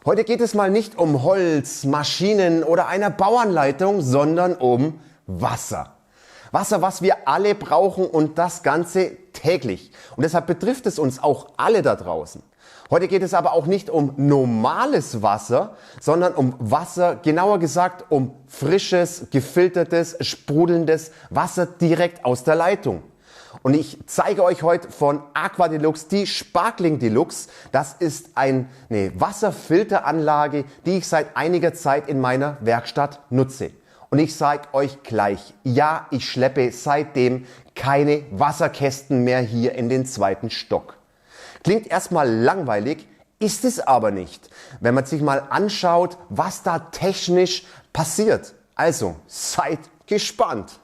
Heute geht es mal nicht um Holz, Maschinen oder eine Bauanleitung, sondern um Wasser. Wasser, was wir alle brauchen und das Ganze täglich. Und deshalb betrifft es uns auch alle da draußen. Heute geht es aber auch nicht um normales Wasser, sondern um Wasser, genauer gesagt um frisches, gefiltertes, sprudelndes Wasser direkt aus der Leitung. Und ich zeige euch heute von Aqua Deluxe die Sparkling Deluxe. Das ist eine Wasserfilteranlage, die ich seit einiger Zeit in meiner Werkstatt nutze. Und ich sage euch gleich, ja, ich schleppe seitdem keine Wasserkästen mehr hier in den zweiten Stock. Klingt erstmal langweilig, ist es aber nicht, wenn man sich mal anschaut, was da technisch passiert. Also seid gespannt.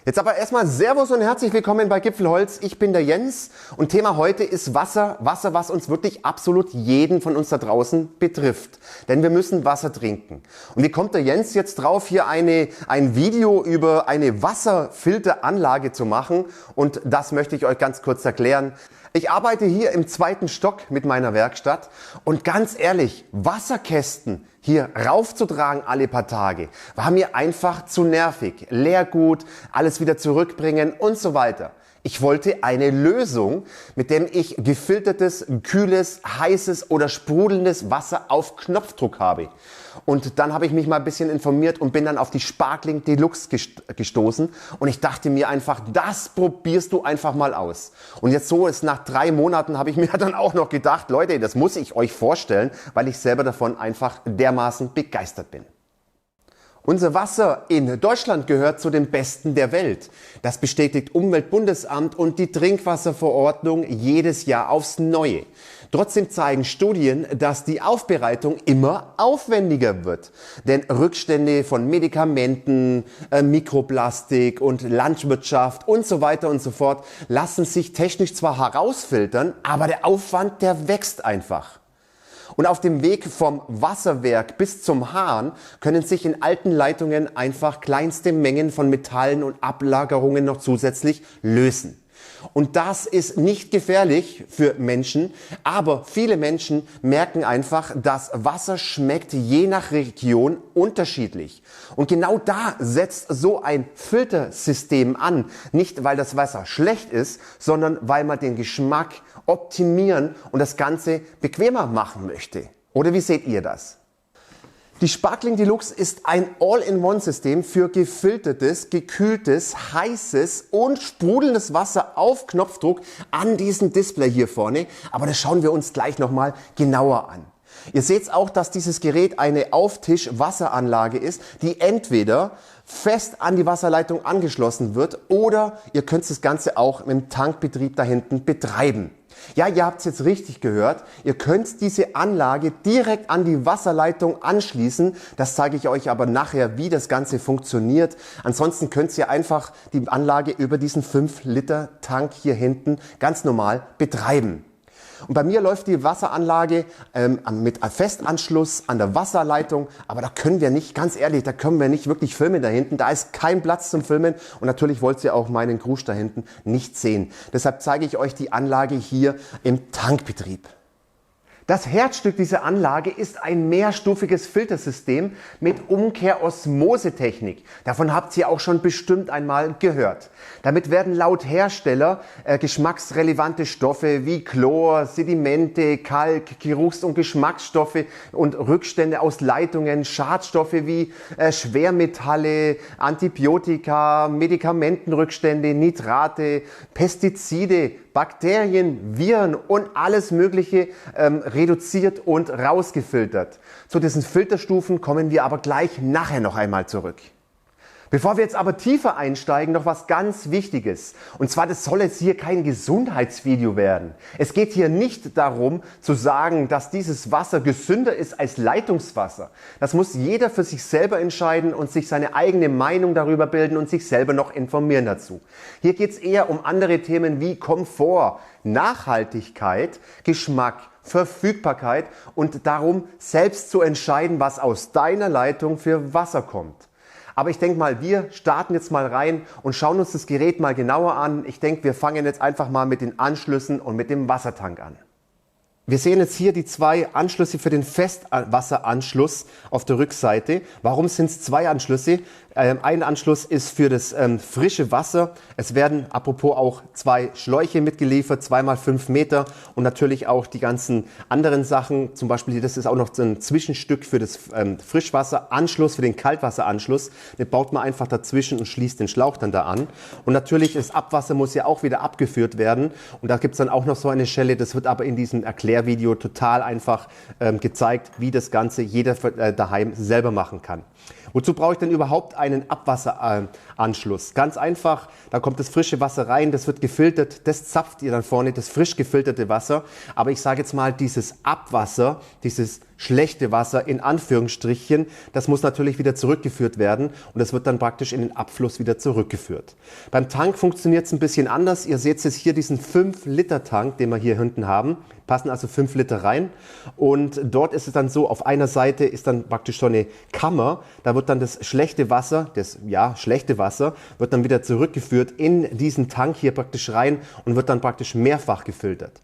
Jetzt aber erstmal Servus und herzlich willkommen bei Gipfelholz. Ich bin der Jens und Thema heute ist Wasser. Wasser, was uns wirklich absolut jeden von uns da draußen betrifft. Denn wir müssen Wasser trinken. Und wie kommt der Jens jetzt drauf, hier ein Video über eine Wasserfilteranlage zu machen? Und das möchte ich euch ganz kurz erklären. Ich arbeite hier im zweiten Stock mit meiner Werkstatt und ganz ehrlich, Wasserkästen hier raufzutragen alle paar Tage, war mir einfach zu nervig. Leergut, alles wieder zurückbringen und so weiter. Ich wollte eine Lösung, mit dem ich gefiltertes, kühles, heißes oder sprudelndes Wasser auf Knopfdruck habe. Und dann habe ich mich mal ein bisschen informiert und bin dann auf die Sparkling Deluxe gestoßen. Und ich dachte mir einfach, das probierst du einfach mal aus. Und jetzt so ist nach 3 Monaten habe ich mir dann auch noch gedacht, Leute, das muss ich euch vorstellen, weil ich selber davon einfach dermaßen begeistert bin. Unser Wasser in Deutschland gehört zu den besten der Welt. Das bestätigt Umweltbundesamt und die Trinkwasserverordnung jedes Jahr aufs Neue. Trotzdem zeigen Studien, dass die Aufbereitung immer aufwendiger wird. Denn Rückstände von Medikamenten, Mikroplastik und Landwirtschaft und so weiter und so fort lassen sich technisch zwar herausfiltern, aber der Aufwand, der wächst einfach. Und auf dem Weg vom Wasserwerk bis zum Hahn können sich in alten Leitungen einfach kleinste Mengen von Metallen und Ablagerungen noch zusätzlich lösen. Und das ist nicht gefährlich für Menschen, aber viele Menschen merken einfach, dass Wasser schmeckt je nach Region unterschiedlich. Und genau da setzt so ein Filtersystem an. Nicht, weil das Wasser schlecht ist, sondern weil man den Geschmack optimieren und das Ganze bequemer machen möchte. Oder wie seht ihr das? Die Sparkling Deluxe ist ein All-in-One-System für gefiltertes, gekühltes, heißes und sprudelndes Wasser auf Knopfdruck an diesem Display hier vorne. Aber das schauen wir uns gleich nochmal genauer an. Ihr seht auch, dass dieses Gerät eine Auftisch-Wasseranlage ist, die entweder fest an die Wasserleitung angeschlossen wird oder ihr könnt das Ganze auch mit dem Tankbetrieb da hinten betreiben. Ja, ihr habt es jetzt richtig gehört. Ihr könnt diese Anlage direkt an die Wasserleitung anschließen. Das zeige ich euch aber nachher, wie das Ganze funktioniert. Ansonsten könnt ihr einfach die Anlage über diesen 5-Liter-Tank hier hinten ganz normal betreiben. Und bei mir läuft die Wasseranlage mit Festanschluss an der Wasserleitung, aber da können wir nicht, ganz ehrlich, da können wir nicht wirklich filmen da hinten. Da ist kein Platz zum Filmen und natürlich wollt ihr auch meinen Krusch da hinten nicht sehen. Deshalb zeige ich euch die Anlage hier im Tankbetrieb. Das Herzstück dieser Anlage ist ein mehrstufiges Filtersystem mit Umkehr-Osmose-Technik. Davon habt ihr auch schon bestimmt einmal gehört. Damit werden laut Hersteller geschmacksrelevante Stoffe wie Chlor, Sedimente, Kalk, Geruchs- und Geschmacksstoffe und Rückstände aus Leitungen, Schadstoffe wie Schwermetalle, Antibiotika, Medikamentenrückstände, Nitrate, Pestizide, Bakterien, Viren und alles Mögliche reduziert und rausgefiltert. Zu diesen Filterstufen kommen wir aber gleich nachher noch einmal zurück. Bevor wir jetzt aber tiefer einsteigen, noch was ganz Wichtiges. Und zwar, das soll jetzt hier kein Gesundheitsvideo werden. Es geht hier nicht darum zu sagen, dass dieses Wasser gesünder ist als Leitungswasser. Das muss jeder für sich selber entscheiden und sich seine eigene Meinung darüber bilden und sich selber noch informieren dazu. Hier geht es eher um andere Themen wie Komfort, Nachhaltigkeit, Geschmack, Verfügbarkeit und darum, selbst zu entscheiden, was aus deiner Leitung für Wasser kommt. Aber ich denke mal, wir starten jetzt mal rein und schauen uns das Gerät mal genauer an. Ich denke, wir fangen jetzt einfach mal mit den Anschlüssen und mit dem Wassertank an. Wir sehen jetzt hier die zwei Anschlüsse für den Festwasseranschluss auf der Rückseite. Warum sind es zwei Anschlüsse? Ein Anschluss ist für das frische Wasser. Es werden apropos auch zwei Schläuche mitgeliefert, 2x5 Meter und natürlich auch die ganzen anderen Sachen. Zum Beispiel, das ist auch noch ein Zwischenstück für das Frischwasseranschluss, für den Kaltwasseranschluss. Den baut man einfach dazwischen und schließt den Schlauch dann da an. Und natürlich, das Abwasser muss ja auch wieder abgeführt werden. Und da gibt es dann auch noch so eine Schelle. Das wird aber in diesem Erklärvideo total einfach gezeigt, wie das Ganze jeder daheim selber machen kann. Wozu brauche ich denn überhaupt einen Abwasseranschluss? Ganz einfach, da kommt das frische Wasser rein, das wird gefiltert, das zapft ihr dann vorne, das frisch gefilterte Wasser. Aber ich sage jetzt mal, dieses Abwasser, dieses schlechte Wasser in Anführungsstrichen, das muss natürlich wieder zurückgeführt werden und das wird dann praktisch in den Abfluss wieder zurückgeführt. Beim Tank funktioniert es ein bisschen anders. Ihr seht jetzt hier diesen 5-Liter-Tank, den wir hier hinten haben. Passen also 5 Liter rein und dort ist es dann so, auf einer Seite ist dann praktisch so eine Kammer, da wird dann das schlechte Wasser, schlechte Wasser, wird dann wieder zurückgeführt in diesen Tank hier praktisch rein und wird dann praktisch mehrfach gefiltert.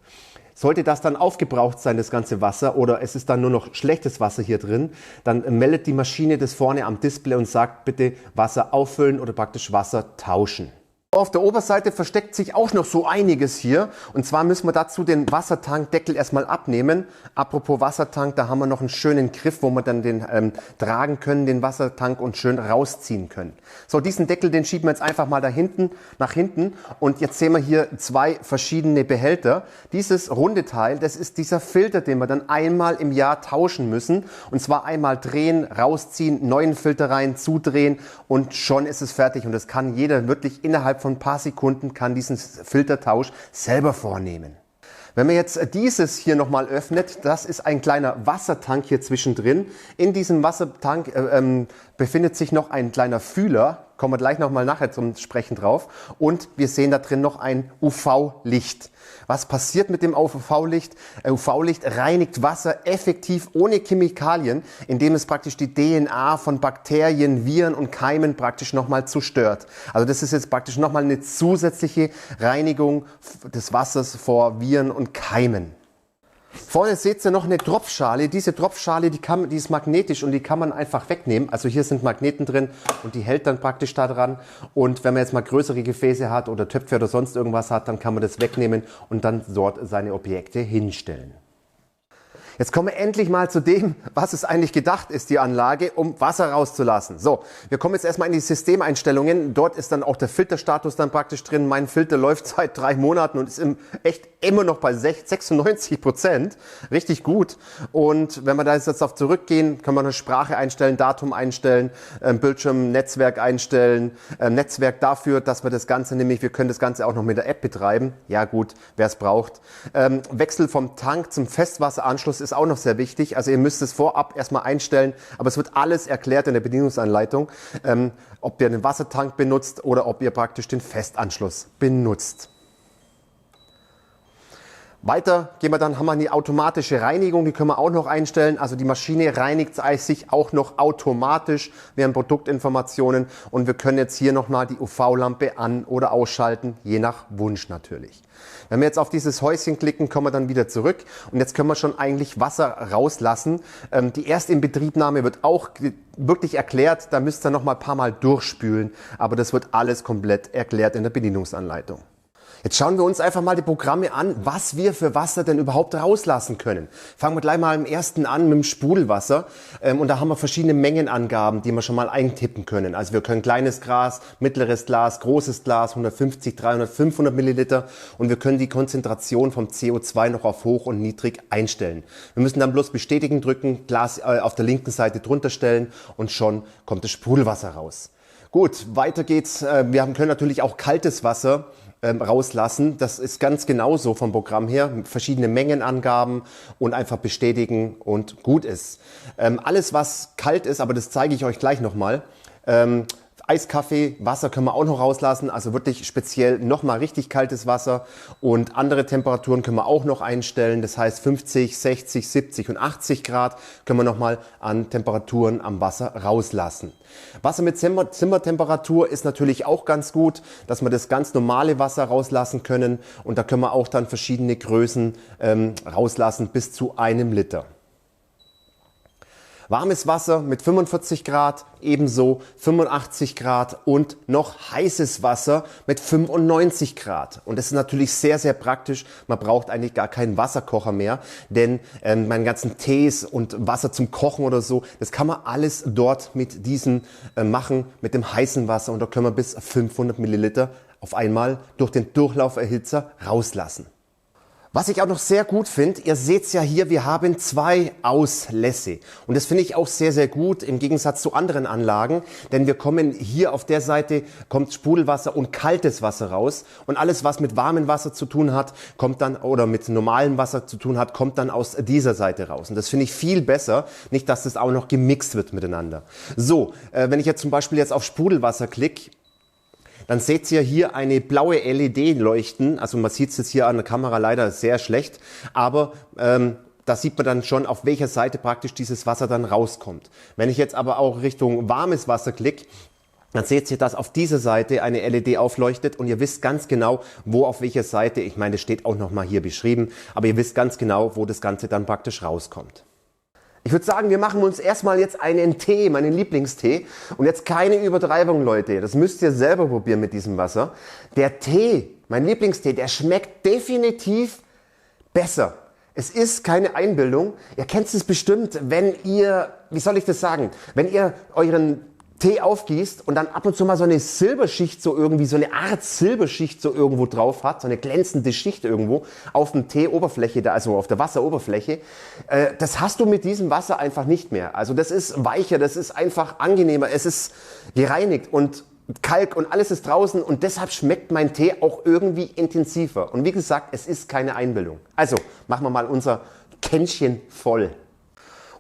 Sollte das dann aufgebraucht sein, das ganze Wasser, oder es ist dann nur noch schlechtes Wasser hier drin, dann meldet die Maschine das vorne am Display und sagt, bitte Wasser auffüllen oder praktisch Wasser tauschen. Auf der Oberseite versteckt sich auch noch so einiges hier, und zwar müssen wir dazu den Wassertankdeckel erstmal abnehmen. Apropos Wassertank, da haben wir noch einen schönen Griff, wo wir dann den tragen können, den Wassertank, und schön rausziehen können. So, diesen Deckel, den schieben wir jetzt einfach mal nach hinten, und jetzt sehen wir hier zwei verschiedene Behälter. Dieses runde Teil, das ist dieser Filter, den wir dann einmal im Jahr tauschen müssen, und zwar einmal drehen, rausziehen, neuen Filter rein, zudrehen und schon ist es fertig, und das kann jeder wirklich innerhalb von ein paar Sekunden kann diesen Filtertausch selber vornehmen. Wenn man jetzt dieses hier nochmal öffnet, das ist ein kleiner Wassertank hier zwischendrin. In diesem Wassertank befindet sich noch ein kleiner Fühler, kommen wir gleich nochmal nachher zum Sprechen drauf. Und wir sehen da drin noch ein UV-Licht. Was passiert mit dem UV-Licht? UV-Licht reinigt Wasser effektiv ohne Chemikalien, indem es praktisch die DNA von Bakterien, Viren und Keimen praktisch nochmal zerstört. Also das ist jetzt praktisch nochmal eine zusätzliche Reinigung des Wassers vor Viren und Keimen. Vorne seht ihr noch eine Tropfschale. Diese Tropfschale, die ist magnetisch und die kann man einfach wegnehmen. Also hier sind Magneten drin und die hält dann praktisch da dran. Und wenn man jetzt mal größere Gefäße hat oder Töpfe oder sonst irgendwas hat, dann kann man das wegnehmen und dann dort seine Objekte hinstellen. Jetzt kommen wir endlich mal zu dem, was es eigentlich gedacht ist, die Anlage, um Wasser rauszulassen. So, wir kommen jetzt erstmal in die Systemeinstellungen. Dort ist dann auch der Filterstatus dann praktisch drin. Mein Filter läuft seit 3 Monaten und ist echt immer noch bei 96%. Richtig gut. Und wenn wir da jetzt auf zurückgehen, können wir eine Sprache einstellen, Datum einstellen, Bildschirm, Netzwerk einstellen. Netzwerk dafür, dass wir das Ganze nämlich, wir können das Ganze auch noch mit der App betreiben. Ja gut, wer es braucht. Wechsel vom Tank zum Festwasseranschluss ist auch noch sehr wichtig. Also ihr müsst es vorab erstmal einstellen, aber es wird alles erklärt in der Bedienungsanleitung, ob ihr den Wassertank benutzt oder ob ihr praktisch den Festanschluss benutzt. Weiter gehen wir dann, haben wir die automatische Reinigung, die können wir auch noch einstellen. Also die Maschine reinigt sich auch noch automatisch. Wir haben Produktinformationen und wir können jetzt hier nochmal die UV-Lampe an- oder ausschalten, je nach Wunsch natürlich. Wenn wir jetzt auf dieses Häuschen klicken, kommen wir dann wieder zurück und jetzt können wir schon eigentlich Wasser rauslassen. Die Erstinbetriebnahme wird auch wirklich erklärt, da müsst ihr noch mal ein paar Mal durchspülen, aber das wird alles komplett erklärt in der Bedienungsanleitung. Jetzt schauen wir uns einfach mal die Programme an, was wir für Wasser denn überhaupt rauslassen können. Fangen wir gleich mal im ersten an mit dem Sprudelwasser. Und da haben wir verschiedene Mengenangaben, die wir schon mal eintippen können. Also wir können kleines Glas, mittleres Glas, großes Glas, 150, 300, 500 Milliliter. Und wir können die Konzentration vom CO2 noch auf hoch und niedrig einstellen. Wir müssen dann bloß bestätigen drücken, Glas auf der linken Seite drunter stellen und schon kommt das Sprudelwasser raus. Gut, weiter geht's. Wir können natürlich auch kaltes Wasser rauslassen. Das ist ganz genauso vom Programm her. Verschiedene Mengenangaben und einfach bestätigen und gut ist. Alles, was kalt ist, aber das zeige ich euch gleich nochmal. Eiskaffee, Wasser können wir auch noch rauslassen, also wirklich speziell nochmal richtig kaltes Wasser und andere Temperaturen können wir auch noch einstellen, das heißt 50, 60, 70 und 80 Grad können wir nochmal an Temperaturen am Wasser rauslassen. Wasser mit Zimmertemperatur ist natürlich auch ganz gut, dass wir das ganz normale Wasser rauslassen können und da können wir auch dann verschiedene Größen rauslassen bis zu 1 Liter. Warmes Wasser mit 45 Grad, ebenso 85 Grad und noch heißes Wasser mit 95 Grad. Und das ist natürlich sehr, sehr praktisch. Man braucht eigentlich gar keinen Wasserkocher mehr, denn meine ganzen Tees und Wasser zum Kochen oder so, das kann man alles dort mit diesem machen, mit dem heißen Wasser. Und da können wir bis 500 Milliliter auf einmal durch den Durchlauferhitzer rauslassen. Was ich auch noch sehr gut finde, ihr seht es ja hier, wir haben 2 Auslässe. Und das finde ich auch sehr, sehr gut im Gegensatz zu anderen Anlagen. Denn wir kommen hier auf der Seite, kommt Sprudelwasser und kaltes Wasser raus. Und alles, was mit warmem Wasser zu tun hat, kommt dann, oder mit normalem Wasser zu tun hat, kommt dann aus dieser Seite raus. Und das finde ich viel besser. Nicht, dass das auch noch gemixt wird miteinander. So, wenn ich jetzt zum Beispiel auf Sprudelwasser klicke, dann seht ihr hier eine blaue LED leuchten. Also man sieht es jetzt hier an der Kamera leider sehr schlecht, aber da sieht man dann schon, auf welcher Seite praktisch dieses Wasser dann rauskommt. Wenn ich jetzt aber auch Richtung warmes Wasser klicke, dann seht ihr, dass auf dieser Seite eine LED aufleuchtet und ihr wisst ganz genau, wo auf welcher Seite, ich meine, das steht auch nochmal hier beschrieben, aber ihr wisst ganz genau, wo das Ganze dann praktisch rauskommt. Ich würde sagen, wir machen uns erstmal jetzt einen Tee, meinen Lieblingstee. Und jetzt keine Übertreibung, Leute. Das müsst ihr selber probieren mit diesem Wasser. Der Tee, mein Lieblingstee, der schmeckt definitiv besser. Es ist keine Einbildung. Ihr kennt es bestimmt, wenn ihr, wie soll ich das sagen, wenn ihr euren Tee aufgießt und dann ab und zu mal so eine Silberschicht, so irgendwie so eine Art Silberschicht so irgendwo drauf hat, so eine glänzende Schicht irgendwo auf dem Teeoberfläche, also auf der Wasseroberfläche, das hast du mit diesem Wasser einfach nicht mehr. Also das ist weicher, das ist einfach angenehmer, es ist gereinigt und Kalk und alles ist draußen und deshalb schmeckt mein Tee auch irgendwie intensiver. Und wie gesagt, es ist keine Einbildung. Also machen wir mal unser Kännchen voll.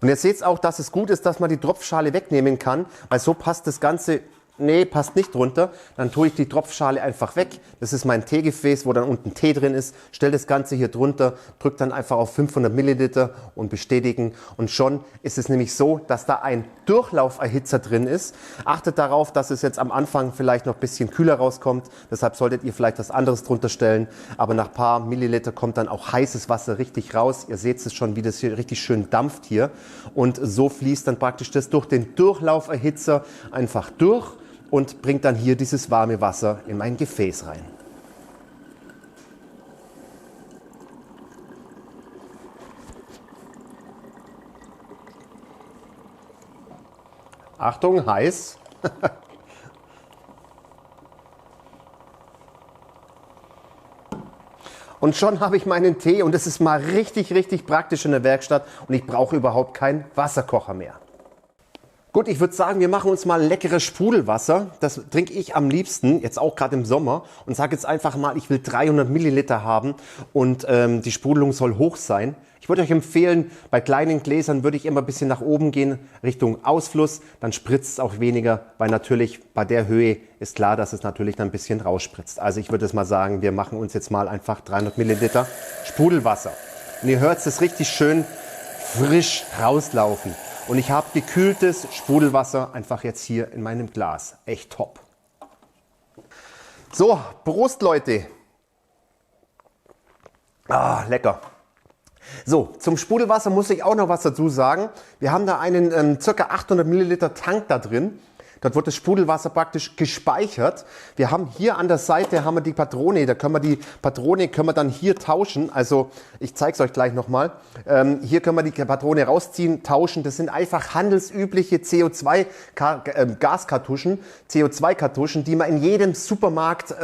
Und ihr seht auch, dass es gut ist, dass man die Tropfschale wegnehmen kann, weil so passt das Ganze, nee, passt nicht drunter. Dann tue ich die Tropfschale einfach weg. Das ist mein Teegefäß, wo dann unten Tee drin ist. Stell das Ganze hier drunter, drückt dann einfach auf 500 Milliliter und bestätigen. Und schon ist es nämlich so, dass da ein Durchlauferhitzer drin ist. Achtet darauf, dass es jetzt am Anfang vielleicht noch ein bisschen kühler rauskommt. Deshalb solltet ihr vielleicht was anderes drunter stellen. Aber nach ein paar Milliliter kommt dann auch heißes Wasser richtig raus. Ihr seht es schon, wie das hier richtig schön dampft hier. Und so fließt dann praktisch das durch den Durchlauferhitzer einfach durch und bringt dann hier dieses warme Wasser in mein Gefäß rein. Achtung, heiß. Und schon habe ich meinen Tee und das ist mal richtig, richtig praktisch in der Werkstatt und ich brauche überhaupt keinen Wasserkocher mehr. Gut, ich würde sagen, wir machen uns mal leckeres Sprudelwasser. Das trinke ich am liebsten, jetzt auch gerade im Sommer. Und sage jetzt einfach mal, ich will 300 Milliliter haben und die Sprudelung soll hoch sein. Ich würde euch empfehlen, bei kleinen Gläsern würde ich immer ein bisschen nach oben gehen, Richtung Ausfluss. Dann spritzt es auch weniger, weil natürlich bei der Höhe ist klar, dass es natürlich dann ein bisschen rausspritzt. Also ich würde es mal sagen, wir machen uns jetzt mal einfach 300 Milliliter Sprudelwasser. Und ihr hört es richtig schön frisch rauslaufen. Und ich habe gekühltes Sprudelwasser einfach jetzt hier in meinem Glas. Echt top. So, Prost Leute. Ah, lecker. So, zum Sprudelwasser muss ich auch noch was dazu sagen. Wir haben da einen ca. 800 Milliliter Tank da drin. Dort wird das Sprudelwasser praktisch gespeichert. Wir haben hier an der Seite haben wir die Patrone. Da können wir die Patrone dann hier tauschen. Also ich zeige es euch gleich nochmal. Hier können wir die Patrone rausziehen, tauschen. Das sind einfach handelsübliche CO2-Gaskartuschen, CO2-Kartuschen, die man in jedem Supermarkt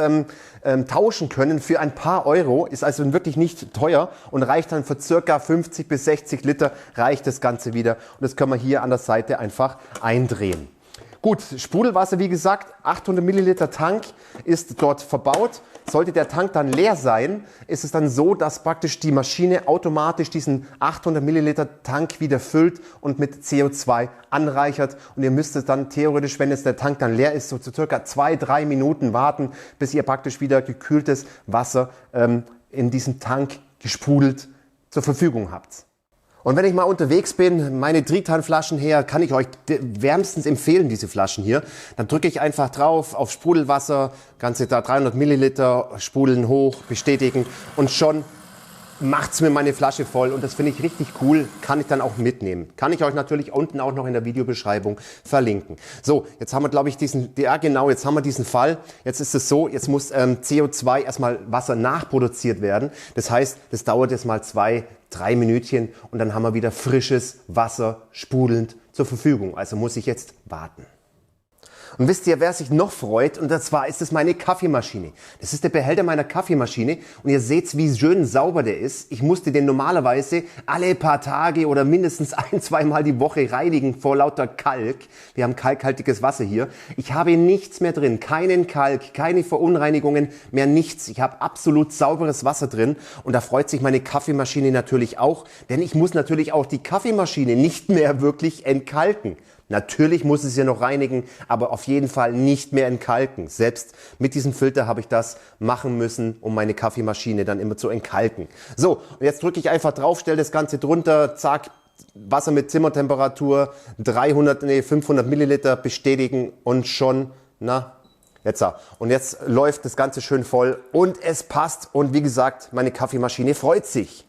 tauschen können für ein paar Euro. Ist also wirklich nicht teuer und reicht dann für ca. 50 bis 60 Liter reicht das Ganze wieder. Und das können wir hier an der Seite einfach eindrehen. Gut, Sprudelwasser, wie gesagt, 800 Milliliter Tank ist dort verbaut. Sollte der Tank dann leer sein, ist es dann so, dass praktisch die Maschine automatisch diesen 800 Milliliter Tank wieder füllt und mit CO2 anreichert. Und ihr müsstet dann theoretisch, wenn jetzt der Tank dann leer ist, so circa 2-3 Minuten warten, bis ihr praktisch wieder gekühltes Wasser in diesem Tank gesprudelt zur Verfügung habt. Und wenn ich mal unterwegs bin, meine Tritan-Flaschen her, kann ich euch wärmstens empfehlen, diese Flaschen hier. Dann drücke ich einfach drauf auf Sprudelwasser, ganze da 300 Milliliter, sprudeln hoch, bestätigen und schon macht's mir meine Flasche voll und das finde ich richtig cool, kann ich dann auch mitnehmen. Kann ich euch natürlich unten auch noch in der Videobeschreibung verlinken. So, jetzt haben wir glaube ich jetzt haben wir diesen Fall. Jetzt ist es so, jetzt muss CO2 erstmal Wasser nachproduziert werden. Das heißt, das dauert jetzt mal 2-3 Minütchen und dann haben wir wieder frisches Wasser sprudelnd zur Verfügung. Also muss ich jetzt warten. Und wisst ihr, wer sich noch freut? Und zwar ist es meine Kaffeemaschine. Das ist der Behälter meiner Kaffeemaschine und ihr seht, wie schön sauber der ist. Ich musste den normalerweise alle paar Tage oder mindestens 1-2 Mal die Woche reinigen vor lauter Kalk. Wir haben kalkhaltiges Wasser hier. Ich habe nichts mehr drin, keinen Kalk, keine Verunreinigungen, mehr nichts. Ich habe absolut sauberes Wasser drin und da freut sich meine Kaffeemaschine natürlich auch, denn ich muss natürlich auch die Kaffeemaschine nicht mehr wirklich entkalken. Natürlich muss es ja noch reinigen, aber auf jeden Fall nicht mehr entkalken. Selbst mit diesem Filter habe ich das machen müssen, um meine Kaffeemaschine dann immer zu entkalken. So, und jetzt drücke ich einfach drauf, stelle das Ganze drunter, zack, Wasser mit Zimmertemperatur, 500 Milliliter bestätigen und schon, und jetzt läuft das Ganze schön voll und es passt und wie gesagt, meine Kaffeemaschine freut sich.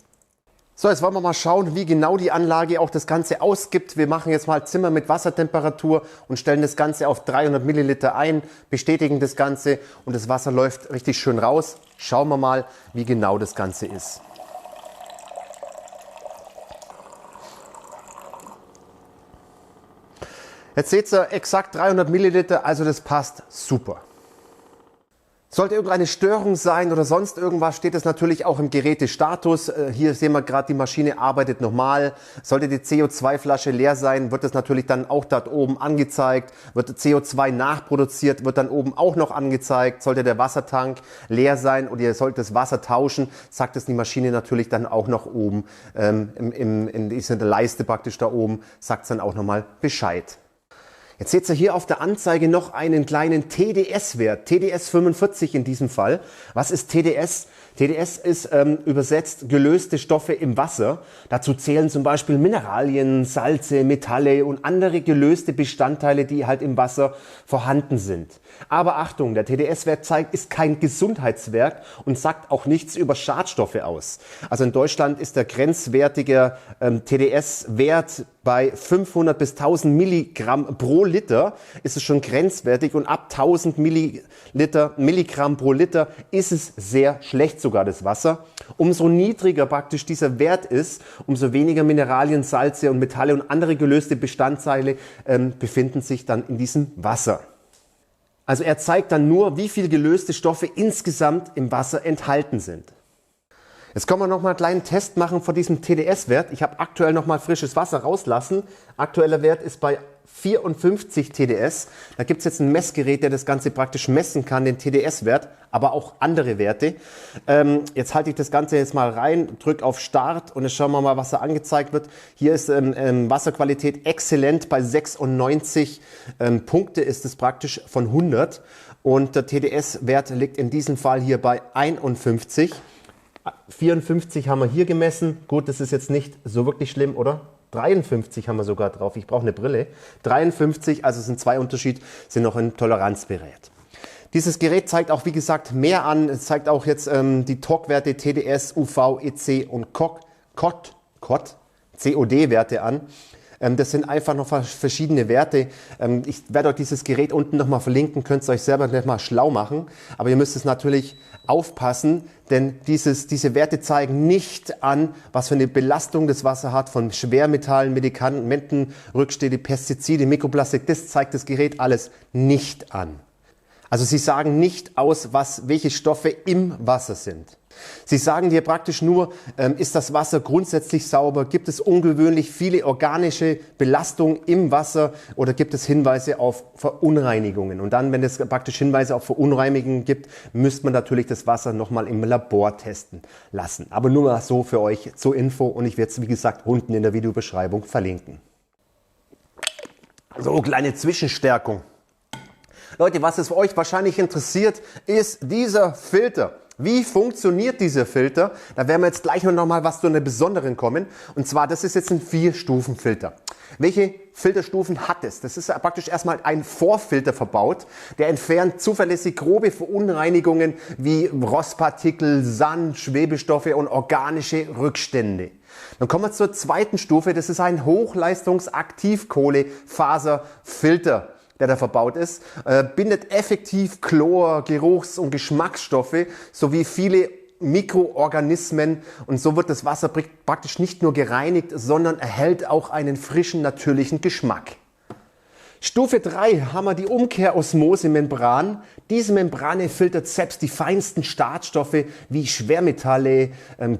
So, jetzt wollen wir mal schauen, wie genau die Anlage auch das Ganze ausgibt. Wir machen jetzt mal Zimmer mit Wassertemperatur und stellen das Ganze auf 300 Milliliter ein, bestätigen das Ganze und das Wasser läuft richtig schön raus. Schauen wir mal, wie genau das Ganze ist. Jetzt seht ihr exakt 300 Milliliter, also das passt super. Sollte irgendeine Störung sein oder sonst irgendwas, steht es natürlich auch im Gerätestatus. Hier sehen wir gerade, die Maschine arbeitet normal. Sollte die CO2-Flasche leer sein, wird es natürlich dann auch dort oben angezeigt. Wird CO2 nachproduziert, wird dann oben auch noch angezeigt. Sollte der Wassertank leer sein und ihr sollt das Wasser tauschen, sagt es die Maschine natürlich dann auch noch oben, in dieser Leiste praktisch da oben, sagt es dann auch nochmal Bescheid. Jetzt seht ihr hier auf der Anzeige noch einen kleinen TDS-Wert, TDS 45 in diesem Fall. Was ist TDS? TDS ist übersetzt gelöste Stoffe im Wasser. Dazu zählen zum Beispiel Mineralien, Salze, Metalle und andere gelöste Bestandteile, die halt im Wasser vorhanden sind. Aber Achtung, der TDS-Wert ist kein Gesundheitswert und sagt auch nichts über Schadstoffe aus. Also in Deutschland ist der grenzwertige TDS-Wert bei 500 bis 1000 Milligramm pro Liter ist es schon grenzwertig und ab 1000 Milligramm pro Liter ist es sehr schlecht sogar das Wasser. Umso niedriger praktisch dieser Wert ist, umso weniger Mineralien, Salze und Metalle und andere gelöste Bestandteile befinden sich dann in diesem Wasser. Also er zeigt dann nur, wie viel gelöste Stoffe insgesamt im Wasser enthalten sind. Jetzt können wir noch mal einen kleinen Test machen von diesem TDS-Wert. Ich habe aktuell noch mal frisches Wasser rauslassen. Aktueller Wert ist bei 54 TDS. Da gibt es jetzt ein Messgerät, der das Ganze praktisch messen kann, den TDS-Wert, aber auch andere Werte. Jetzt halte ich das Ganze jetzt mal rein, drücke auf Start und jetzt schauen wir mal, was da angezeigt wird. Hier ist Wasserqualität exzellent bei 96 Punkte ist es praktisch von 100 und der TDS-Wert liegt in diesem Fall hier bei 51. 54 haben wir hier gemessen. Gut, das ist jetzt nicht so wirklich schlimm, oder? 53 haben wir sogar drauf. Ich brauche eine Brille. 53, also sind zwei Unterschied, sind noch ein Toleranzgerät. Dieses Gerät zeigt auch, wie gesagt, mehr an. Es zeigt auch jetzt die TOC-Werte TDS, UV, EC und COD-Werte an. Das sind einfach noch verschiedene Werte. Ich werde euch dieses Gerät unten nochmal verlinken, könnt ihr euch selber nicht mal schlau machen. Aber ihr müsst es natürlich aufpassen, denn diese Werte zeigen nicht an, was für eine Belastung das Wasser hat von Schwermetallen, Medikamenten, Rückstände, Pestizide, Mikroplastik. Das zeigt das Gerät alles nicht an. Also sie sagen nicht aus, welche Stoffe im Wasser sind. Sie sagen dir praktisch nur, ist das Wasser grundsätzlich sauber, gibt es ungewöhnlich viele organische Belastungen im Wasser oder gibt es Hinweise auf Verunreinigungen. Und dann, wenn es praktisch Hinweise auf Verunreinigungen gibt, müsste man natürlich das Wasser nochmal im Labor testen lassen. Aber nur mal so für euch zur Info und ich werde es wie gesagt unten in der Videobeschreibung verlinken. So, kleine Zwischenstärkung. Leute, was es euch wahrscheinlich interessiert, ist dieser Filter. Wie funktioniert dieser Filter? Da werden wir jetzt gleich noch mal was zu einer besonderen kommen. Und zwar, das ist jetzt ein 4-Stufen-Filter. Welche Filterstufen hat es? Das ist praktisch erstmal ein Vorfilter verbaut. Der entfernt zuverlässig grobe Verunreinigungen wie Rostpartikel, Sand, Schwebestoffe und organische Rückstände. Dann kommen wir zur zweiten Stufe. Das ist ein Hochleistungs-Aktivkohlefaserfilter, der da verbaut ist, bindet effektiv Chlor, Geruchs- und Geschmacksstoffe sowie viele Mikroorganismen und so wird das Wasser praktisch nicht nur gereinigt, sondern erhält auch einen frischen, natürlichen Geschmack. Stufe 3 haben wir die Umkehrosmose-Membran. Diese Membrane filtert selbst die feinsten Schadstoffe wie Schwermetalle,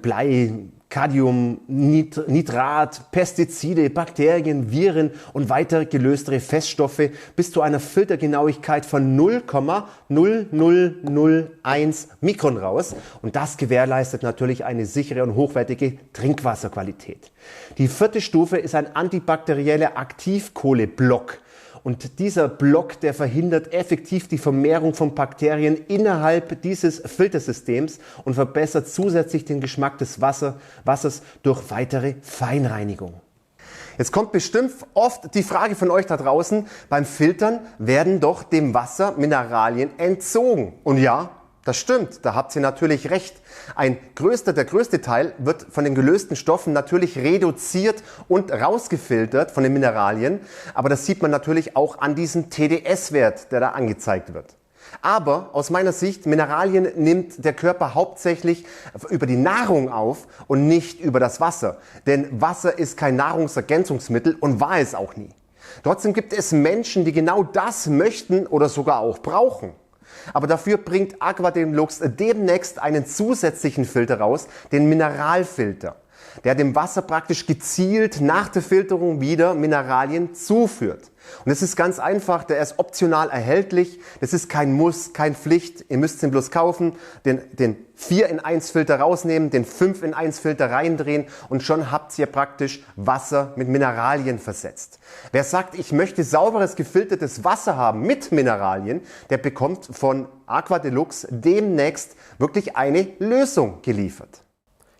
Blei, Cadmium, Nitrat, Pestizide, Bakterien, Viren und weitere gelöstere Feststoffe bis zu einer Filtergenauigkeit von 0,0001 Mikron raus. Und das gewährleistet natürlich eine sichere und hochwertige Trinkwasserqualität. Die vierte Stufe ist ein antibakterieller Aktivkohleblock. Und dieser Block, der verhindert effektiv die Vermehrung von Bakterien innerhalb dieses Filtersystems und verbessert zusätzlich den Geschmack des Wassers durch weitere Feinreinigung. Jetzt kommt bestimmt oft die Frage von euch da draußen, beim Filtern werden doch dem Wasser Mineralien entzogen. Und ja, das stimmt, da habt ihr natürlich recht. Der größte Teil wird von den gelösten Stoffen natürlich reduziert und rausgefiltert von den Mineralien. Aber das sieht man natürlich auch an diesem TDS-Wert, der da angezeigt wird. Aber aus meiner Sicht, Mineralien nimmt der Körper hauptsächlich über die Nahrung auf und nicht über das Wasser. Denn Wasser ist kein Nahrungsergänzungsmittel und war es auch nie. Trotzdem gibt es Menschen, die genau das möchten oder sogar auch brauchen. Aber dafür bringt Aqua Deluxe demnächst einen zusätzlichen Filter raus, den Mineralfilter, der dem Wasser praktisch gezielt nach der Filterung wieder Mineralien zuführt. Und es ist ganz einfach, der ist optional erhältlich, das ist kein Muss, kein Pflicht, ihr müsst ihn bloß kaufen, den 4-in-1 Filter rausnehmen, den 5-in-1 Filter reindrehen und schon habt ihr praktisch Wasser mit Mineralien versetzt. Wer sagt, ich möchte sauberes, gefiltertes Wasser haben mit Mineralien, der bekommt von Aqua Deluxe demnächst wirklich eine Lösung geliefert.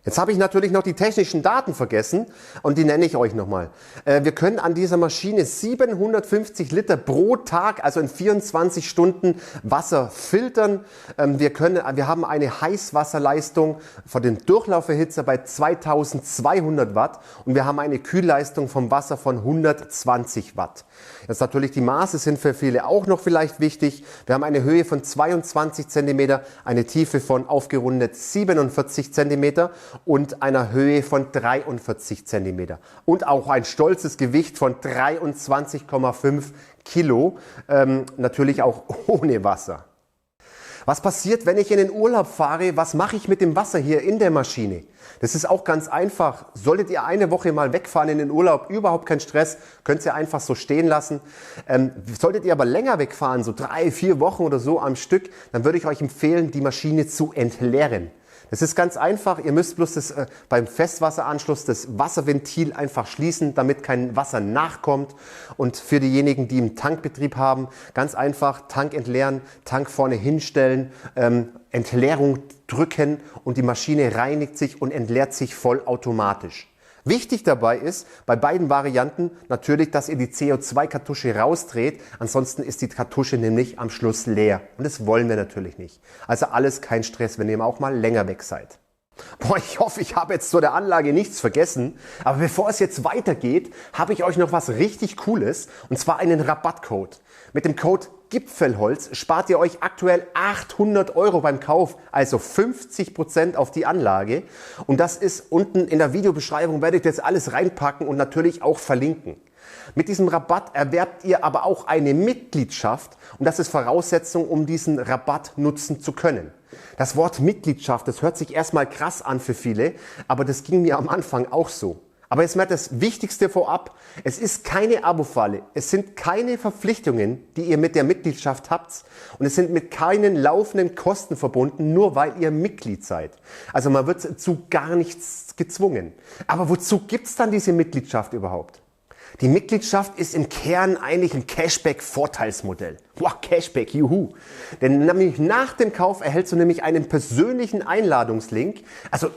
Jetzt habe ich natürlich noch die technischen Daten vergessen und die nenne ich euch nochmal. Wir können an dieser Maschine 750 Liter pro Tag, also in 24 Stunden Wasser filtern. Wir haben eine Heißwasserleistung von dem Durchlauferhitzer bei 2200 Watt und wir haben eine Kühlleistung vom Wasser von 120 Watt. Jetzt natürlich die Maße sind für viele auch noch vielleicht wichtig. Wir haben eine Höhe von 22 cm, eine Tiefe von aufgerundet 47 cm und einer Höhe von 43 cm. Und auch ein stolzes Gewicht von 23,5 Kilo, natürlich auch ohne Wasser. Was passiert, wenn ich in den Urlaub fahre? Was mache ich mit dem Wasser hier in der Maschine? Das ist auch ganz einfach. Solltet ihr eine Woche mal wegfahren in den Urlaub, überhaupt kein Stress, könnt ihr einfach so stehen lassen. Solltet ihr aber länger wegfahren, so 3-4 Wochen oder so am Stück, dann würde ich euch empfehlen, die Maschine zu entleeren. Das ist ganz einfach, ihr müsst bloß beim Festwasseranschluss das Wasserventil einfach schließen, damit kein Wasser nachkommt. Und für diejenigen, die einen Tankbetrieb haben, ganz einfach Tank entleeren, Tank vorne hinstellen, Entleerung drücken und die Maschine reinigt sich und entleert sich vollautomatisch. Wichtig dabei ist, bei beiden Varianten natürlich, dass ihr die CO2-Kartusche rausdreht, ansonsten ist die Kartusche nämlich am Schluss leer. Und das wollen wir natürlich nicht. Also alles kein Stress, wenn ihr auch mal länger weg seid. Boah, ich hoffe, ich habe jetzt zu der Anlage nichts vergessen. Aber bevor es jetzt weitergeht, habe ich euch noch was richtig Cooles. Und zwar einen Rabattcode. Mit dem Code Gipfelholz spart ihr euch aktuell 800 € beim Kauf, also 50% auf die Anlage. Und das ist unten in der Videobeschreibung, werde ich jetzt alles reinpacken und natürlich auch verlinken. Mit diesem Rabatt erwerbt ihr aber auch eine Mitgliedschaft und das ist Voraussetzung, um diesen Rabatt nutzen zu können. Das Wort Mitgliedschaft, das hört sich erstmal krass an für viele, aber das ging mir am Anfang auch so. Aber jetzt mal das Wichtigste vorab, es ist keine Abo-Falle, es sind keine Verpflichtungen, die ihr mit der Mitgliedschaft habt und es sind mit keinen laufenden Kosten verbunden, nur weil ihr Mitglied seid. Also man wird zu gar nichts gezwungen. Aber wozu gibt's dann diese Mitgliedschaft überhaupt? Die Mitgliedschaft ist im Kern eigentlich ein Cashback-Vorteilsmodell. Wow, Cashback, juhu! Denn nämlich nach dem Kauf erhältst du nämlich einen persönlichen Einladungslink. Also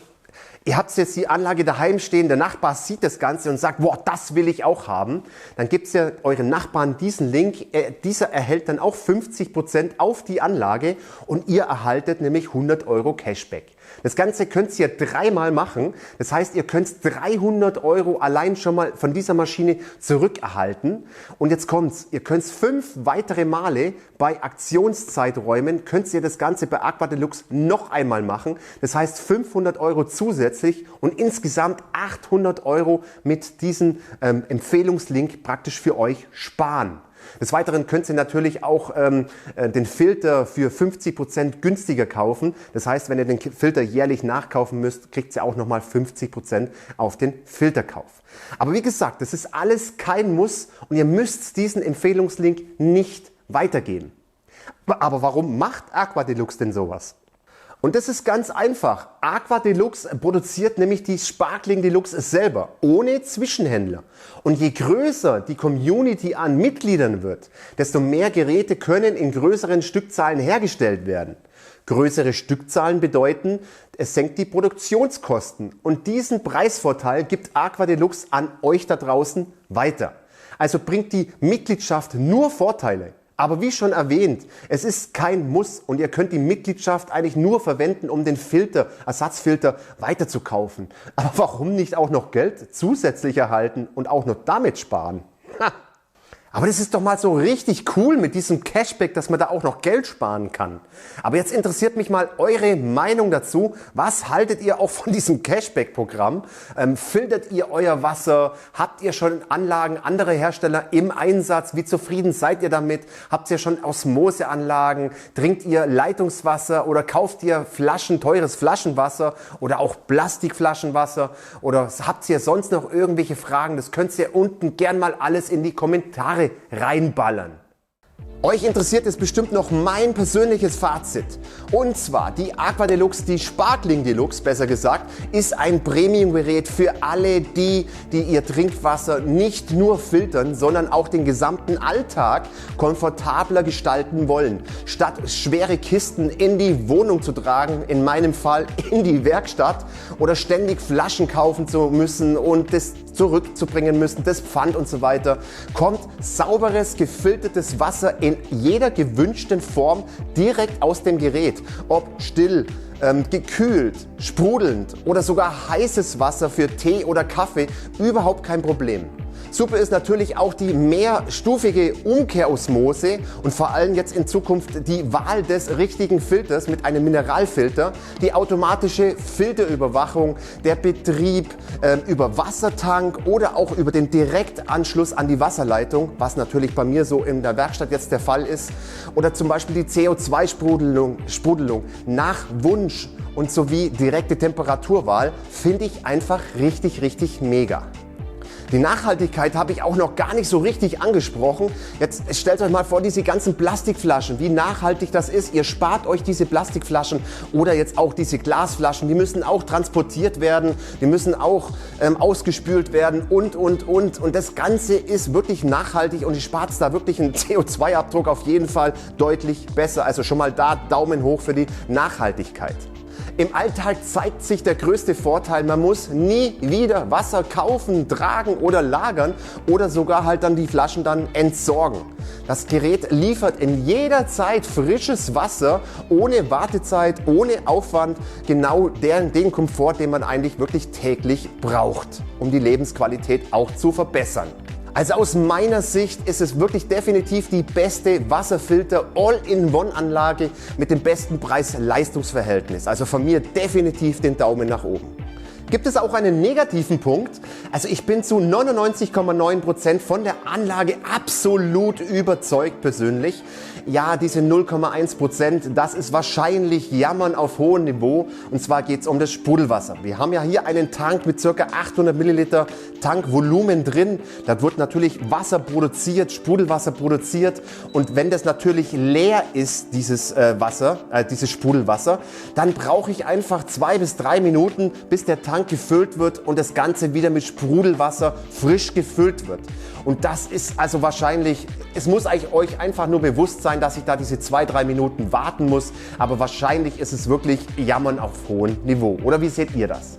ihr habt jetzt die Anlage daheim stehen, der Nachbar sieht das Ganze und sagt, wow, das will ich auch haben. Dann gibt's ja euren Nachbarn diesen Link. Dieser erhält dann auch 50% auf die Anlage und ihr erhaltet nämlich 100 € Cashback. Das Ganze könnt ihr dreimal machen. Das heißt, ihr könnt 300 € allein schon mal von dieser Maschine zurückerhalten. Und jetzt kommt's. Ihr könnt 5 weitere Male bei Aktionszeiträumen könnt ihr das Ganze bei Aqua Deluxe noch einmal machen. Das heißt 500 € zusätzlich und insgesamt 800 € mit diesem Empfehlungslink praktisch für euch sparen. Des Weiteren könnt ihr natürlich auch den Filter für 50% günstiger kaufen. Das heißt, wenn ihr den Filter jährlich nachkaufen müsst, kriegt ihr auch nochmal 50% auf den Filterkauf. Aber wie gesagt, das ist alles kein Muss und ihr müsst diesen Empfehlungslink nicht weitergeben. Aber warum macht Aqua Deluxe denn sowas? Und das ist ganz einfach. Aqua Deluxe produziert nämlich die Sparkling Deluxe selber, ohne Zwischenhändler. Und je größer die Community an Mitgliedern wird, desto mehr Geräte können in größeren Stückzahlen hergestellt werden. Größere Stückzahlen bedeuten, es senkt die Produktionskosten. Und diesen Preisvorteil gibt Aqua Deluxe an euch da draußen weiter. Also bringt die Mitgliedschaft nur Vorteile. Aber wie schon erwähnt, es ist kein Muss und ihr könnt die Mitgliedschaft eigentlich nur verwenden, um den Ersatzfilter weiterzukaufen. Aber warum nicht auch noch Geld zusätzlich erhalten und auch noch damit sparen? Ha. Aber das ist doch mal so richtig cool mit diesem Cashback, dass man da auch noch Geld sparen kann. Aber jetzt interessiert mich mal eure Meinung dazu. Was haltet ihr auch von diesem Cashback-Programm? Filtert ihr euer Wasser? Habt ihr schon Anlagen anderer Hersteller im Einsatz? Wie zufrieden seid ihr damit? Habt ihr schon Osmoseanlagen? Trinkt ihr Leitungswasser oder kauft ihr teures Flaschenwasser oder auch Plastikflaschenwasser? Oder habt ihr sonst noch irgendwelche Fragen? Das könnt ihr unten gern mal alles in die Kommentare reinballern. Euch interessiert jetzt bestimmt noch mein persönliches Fazit. Und zwar die Aqua Deluxe, die Sparkling Deluxe besser gesagt, ist ein Premium-Gerät für alle die ihr Trinkwasser nicht nur filtern, sondern auch den gesamten Alltag komfortabler gestalten wollen. Statt schwere Kisten in die Wohnung zu tragen, in meinem Fall in die Werkstatt oder ständig Flaschen kaufen zu müssen und das zurückzubringen müssen, das Pfand und so weiter, kommt sauberes, gefiltertes Wasser in jeder gewünschten Form direkt aus dem Gerät. Ob still, gekühlt, sprudelnd oder sogar heißes Wasser für Tee oder Kaffee, überhaupt kein Problem. Super ist natürlich auch die mehrstufige Umkehrosmose und vor allem jetzt in Zukunft die Wahl des richtigen Filters mit einem Mineralfilter, die automatische Filterüberwachung, der Betrieb über Wassertank oder auch über den Direktanschluss an die Wasserleitung, was natürlich bei mir so in der Werkstatt jetzt der Fall ist, oder zum Beispiel die CO2-Sprudelung nach Wunsch und sowie direkte Temperaturwahl, finde ich einfach richtig mega. Die Nachhaltigkeit habe ich auch noch gar nicht so richtig angesprochen. Jetzt stellt euch mal vor, diese ganzen Plastikflaschen, wie nachhaltig das ist. Ihr spart euch diese Plastikflaschen oder jetzt auch diese Glasflaschen. Die müssen auch transportiert werden, die müssen auch ausgespült werden und. Und das Ganze ist wirklich nachhaltig und ihr spart da wirklich einen CO2-Abdruck auf jeden Fall deutlich besser. Also schon mal da Daumen hoch für die Nachhaltigkeit. Im Alltag zeigt sich der größte Vorteil, man muss nie wieder Wasser kaufen, tragen oder lagern oder sogar halt dann die Flaschen dann entsorgen. Das Gerät liefert in jeder Zeit frisches Wasser, ohne Wartezeit, ohne Aufwand, genau den Komfort, den man eigentlich wirklich täglich braucht, um die Lebensqualität auch zu verbessern. Also aus meiner Sicht ist es wirklich definitiv die beste Wasserfilter All-in-One-Anlage mit dem besten Preis-Leistungs-Verhältnis. Also von mir definitiv den Daumen nach oben. Gibt es auch einen negativen Punkt? Also ich bin zu 99,9% von der Anlage absolut überzeugt persönlich. Ja, diese 0,1%, das ist wahrscheinlich Jammern auf hohem Niveau. Und zwar geht es um das Sprudelwasser. Wir haben ja hier einen Tank mit ca. 800 Milliliter Tankvolumen drin. Da wird natürlich Wasser produziert, Sprudelwasser produziert. Und wenn das natürlich leer ist, dieses dieses Sprudelwasser, dann brauche ich einfach 2 bis 3 Minuten, bis der Tank gefüllt wird und das Ganze wieder mit Sprudelwasser frisch gefüllt wird. Und das ist also wahrscheinlich, es muss euch einfach nur bewusst sein, dass ich da diese 2-3 Minuten warten muss, aber wahrscheinlich ist es wirklich Jammern auf hohem Niveau. Oder wie seht ihr das?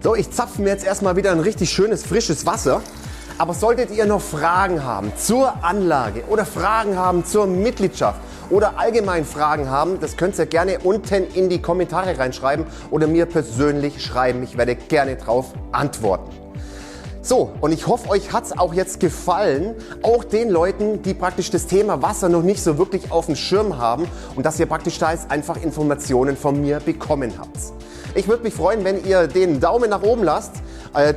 So, ich zapfe mir jetzt erstmal wieder ein richtig schönes frisches Wasser. Aber solltet ihr noch Fragen haben zur Anlage oder Fragen haben zur Mitgliedschaft oder allgemein Fragen haben, das könnt ihr gerne unten in die Kommentare reinschreiben oder mir persönlich schreiben. Ich werde gerne drauf antworten. So, und ich hoffe, euch hat es auch jetzt gefallen, auch den Leuten, die praktisch das Thema Wasser noch nicht so wirklich auf dem Schirm haben und dass ihr praktisch da jetzt einfach Informationen von mir bekommen habt. Ich würde mich freuen, wenn ihr den Daumen nach oben lasst,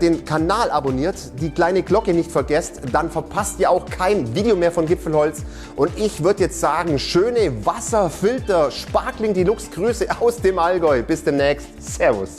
den Kanal abonniert, die kleine Glocke nicht vergesst, dann verpasst ihr auch kein Video mehr von Gipfelholz. Und ich würde jetzt sagen, schöne Wasserfilter, Sparkling Deluxe Grüße aus dem Allgäu. Bis demnächst. Servus.